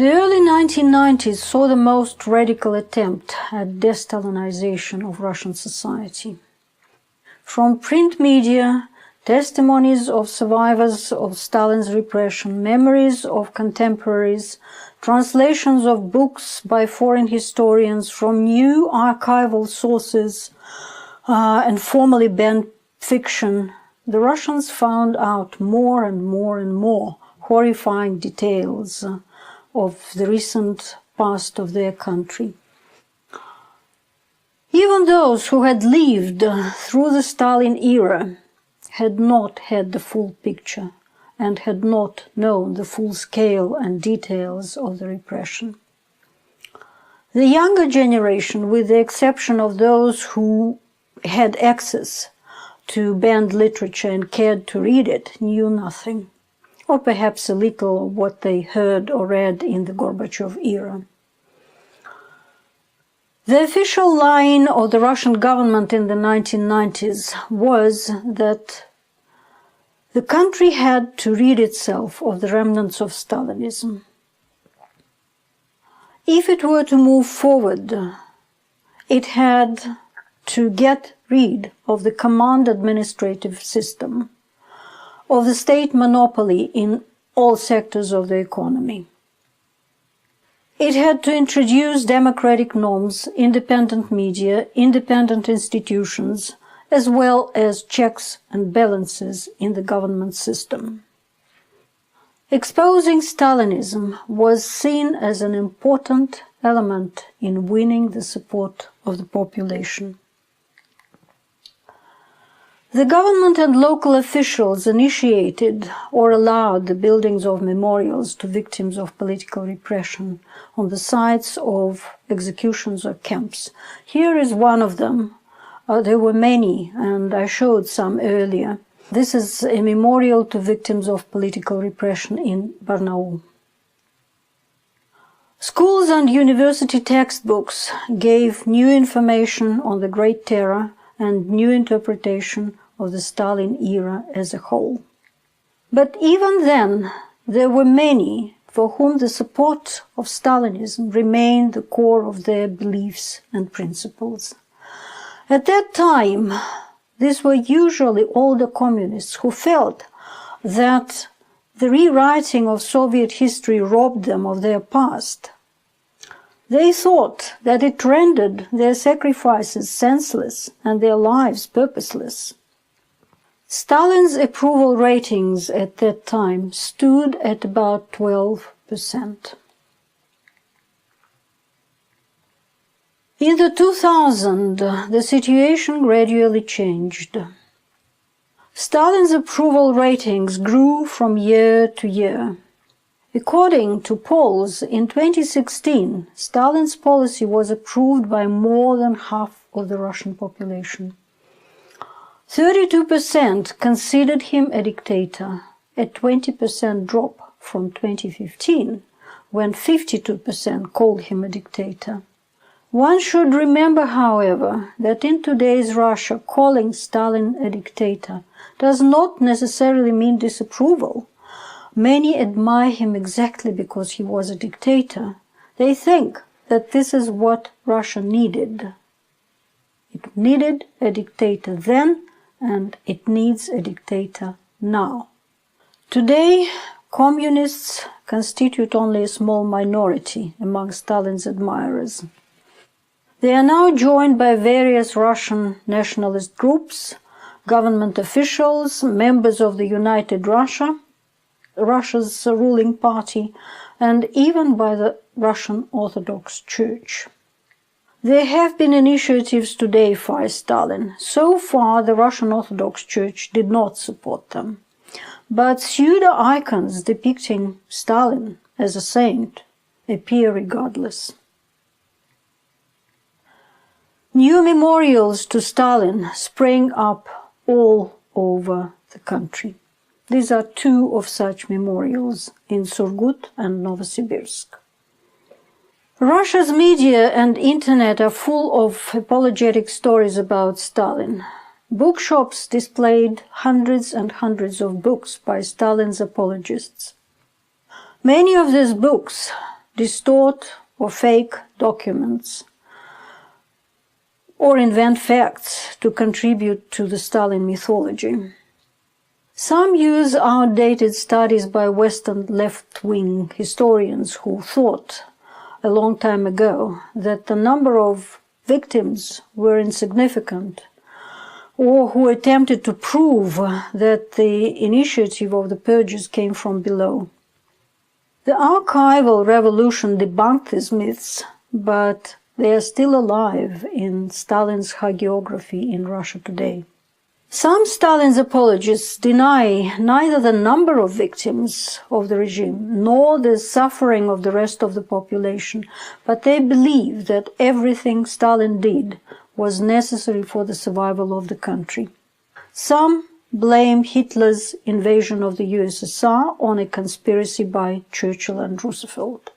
The early 1990s saw the most radical attempt at de-Stalinization of Russian society. From print media, testimonies of survivors of Stalin's repression, memories of contemporaries, translations of books by foreign historians from new archival sources, and formerly banned fiction, the Russians found out more and more and more horrifying details of the recent past of their country. Even those who had lived through the Stalin era had not had the full picture and had not known the full scale and details of the repression. The younger generation, with the exception of those who had access to banned literature and cared to read it, knew nothing, or perhaps a little of what they heard or read in the Gorbachev era. The official line of the Russian government in the 1990s was that the country had to rid itself of the remnants of Stalinism. If it were to move forward, it had to get rid of the command administrative system, of the state monopoly in all sectors of the economy. It had to introduce democratic norms, independent media, independent institutions, as well as checks and balances in the government system. Exposing Stalinism was seen as an important element in winning the support of the population. The government and local officials initiated or allowed the buildings of memorials to victims of political repression on the sites of executions or camps. Here is one of them. There were many, and I showed some earlier. This is a memorial to victims of political repression in Barnaul. Schools and university textbooks gave new information on the Great Terror and new interpretation of the Stalin era as a whole. But even then, there were many for whom the support of Stalinism remained the core of their beliefs and principles. At that time, these were usually older communists who felt that the rewriting of Soviet history robbed them of their past. They thought that it rendered their sacrifices senseless and their lives purposeless. Stalin's approval ratings at that time stood at about 12%. In the 2000s, the situation gradually changed. Stalin's approval ratings grew from year to year. According to polls, in 2016, Stalin's policy was approved by more than half of the Russian population. 32% considered him a dictator, a 20% drop from 2015, when 52% called him a dictator. One should remember, however, that in today's Russia, calling Stalin a dictator does not necessarily mean disapproval. Many admire him exactly because he was a dictator. They think that this is what Russia needed. It needed a dictator then, and it needs a dictator now. Today, communists constitute only a small minority among Stalin's admirers. They are now joined by various Russian nationalist groups, government officials, members of the United Russia, Russia's ruling party, and even by the Russian Orthodox Church. There have been initiatives to deify Stalin. So far, the Russian Orthodox Church did not support them. But pseudo-icons depicting Stalin as a saint appear regardless. New memorials to Stalin spring up all over the country. These are two of such memorials in Surgut and Novosibirsk. Russia's media and internet are full of apologetic stories about Stalin. Bookshops displayed hundreds and hundreds of books by Stalin's apologists. Many of these books distort or fake documents, or invent facts to contribute to the Stalin mythology. Some use outdated studies by Western left-wing historians who thought a long time ago that the number of victims were insignificant, or who attempted to prove that the initiative of the purges came from below. The archival revolution debunked these myths, but they are still alive in Stalin's hagiography in Russia today. Some Stalin's apologists deny neither the number of victims of the regime nor the suffering of the rest of the population, but they believe that everything Stalin did was necessary for the survival of the country. Some blame Hitler's invasion of the USSR on a conspiracy by Churchill and Roosevelt.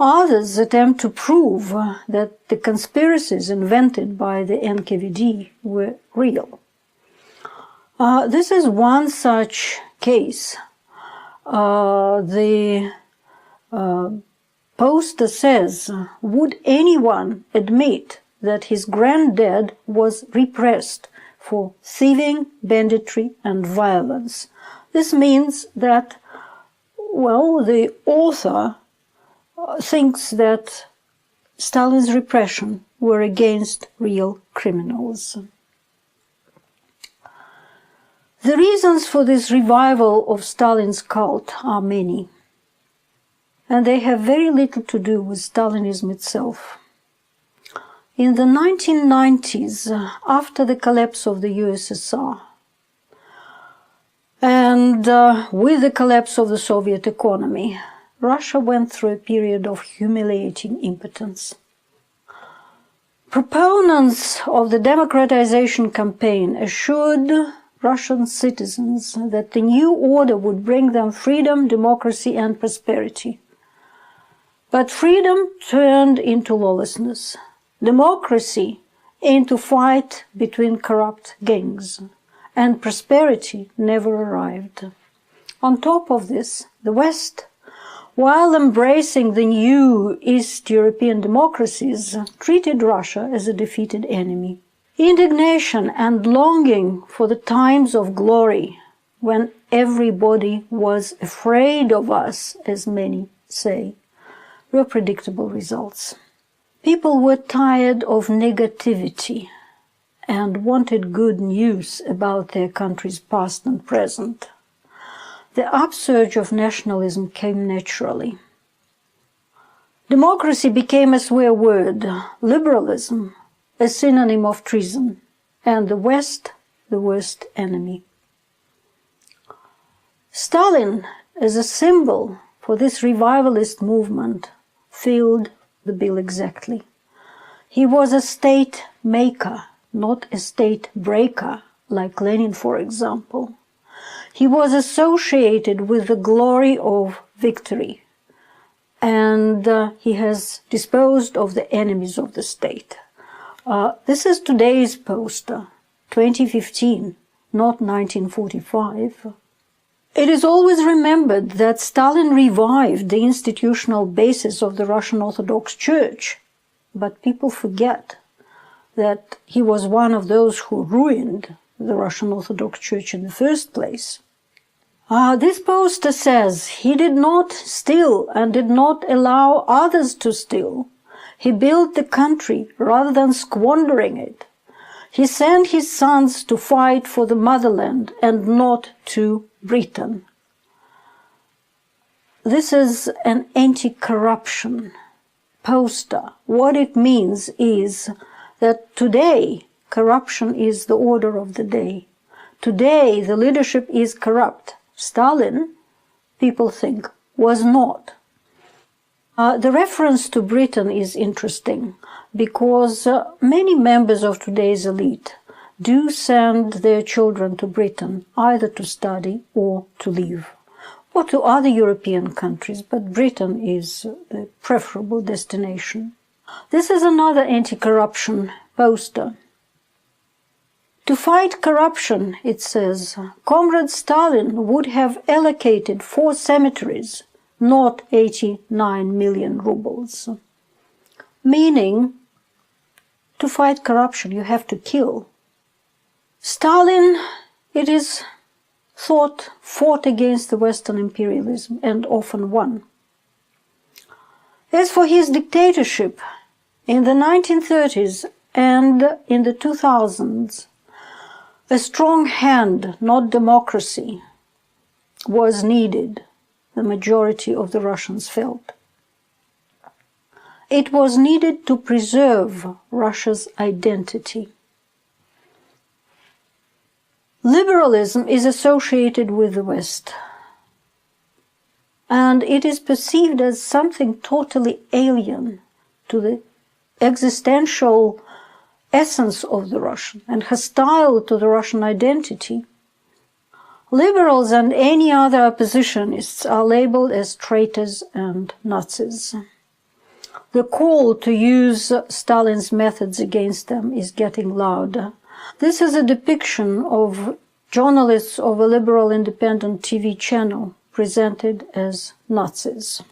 Others attempt to prove that the conspiracies invented by the NKVD were real. This is one such case. The poster says, "Would anyone admit that his granddad was repressed for thieving, banditry, and violence?" This means that, well, the author thinks that Stalin's repression were against real criminals. The reasons for this revival of Stalin's cult are many, and they have very little to do with Stalinism itself. In the 1990s, after the collapse of the USSR, and with the collapse of the Soviet economy, Russia went through a period of humiliating impotence. Proponents of the democratization campaign assured Russian citizens that the new order would bring them freedom, democracy, and prosperity. But freedom turned into lawlessness, democracy into fight between corrupt gangs, and prosperity never arrived. On top of this, the West, while embracing the new East European democracies, treated Russia as a defeated enemy. Indignation and longing for the times of glory, when everybody was afraid of us, as many say, were predictable results. People were tired of negativity and wanted good news about their country's past and present. The upsurge of nationalism came naturally. Democracy became a swear word, liberalism a synonym of treason, and the West the worst enemy. Stalin, as a symbol for this revivalist movement, filled the bill exactly. He was a state maker, not a state breaker, like Lenin, for example. He was associated with the glory of victory, and he has disposed of the enemies of the state. This is today's poster, 2015, not 1945. It is always remembered that Stalin revived the institutional basis of the Russian Orthodox Church, but people forget that he was one of those who ruined the Russian Orthodox Church in the first place. This poster says he did not steal and did not allow others to steal. He built the country rather than squandering it. He sent his sons to fight for the motherland and not to Britain. This is an anti-corruption poster. What it means is that today corruption is the order of the day. Today the leadership is corrupt. Stalin, people think, was not. The reference to Britain is interesting because many members of today's elite do send their children to Britain either to study or to live, or to other European countries, but Britain is the preferable destination. This is another anti-corruption poster. To fight corruption, it says, Comrade Stalin would have allocated 4 cemeteries not 89 million rubles. Meaning, to fight corruption, you have to kill. Stalin, it is thought, fought against the Western imperialism and often won. As for his dictatorship, in the 1930s and in the 2000s, a strong hand, not democracy, was needed, the majority of the Russians felt. It was needed to preserve Russia's identity. Liberalism is associated with the West, and it is perceived as something totally alien to the existential essence of the Russian and hostile to the Russian identity. Liberals and any other oppositionists are labeled as traitors and Nazis. The call to use Stalin's methods against them is getting louder. This is a depiction of journalists of a liberal independent TV channel presented as Nazis.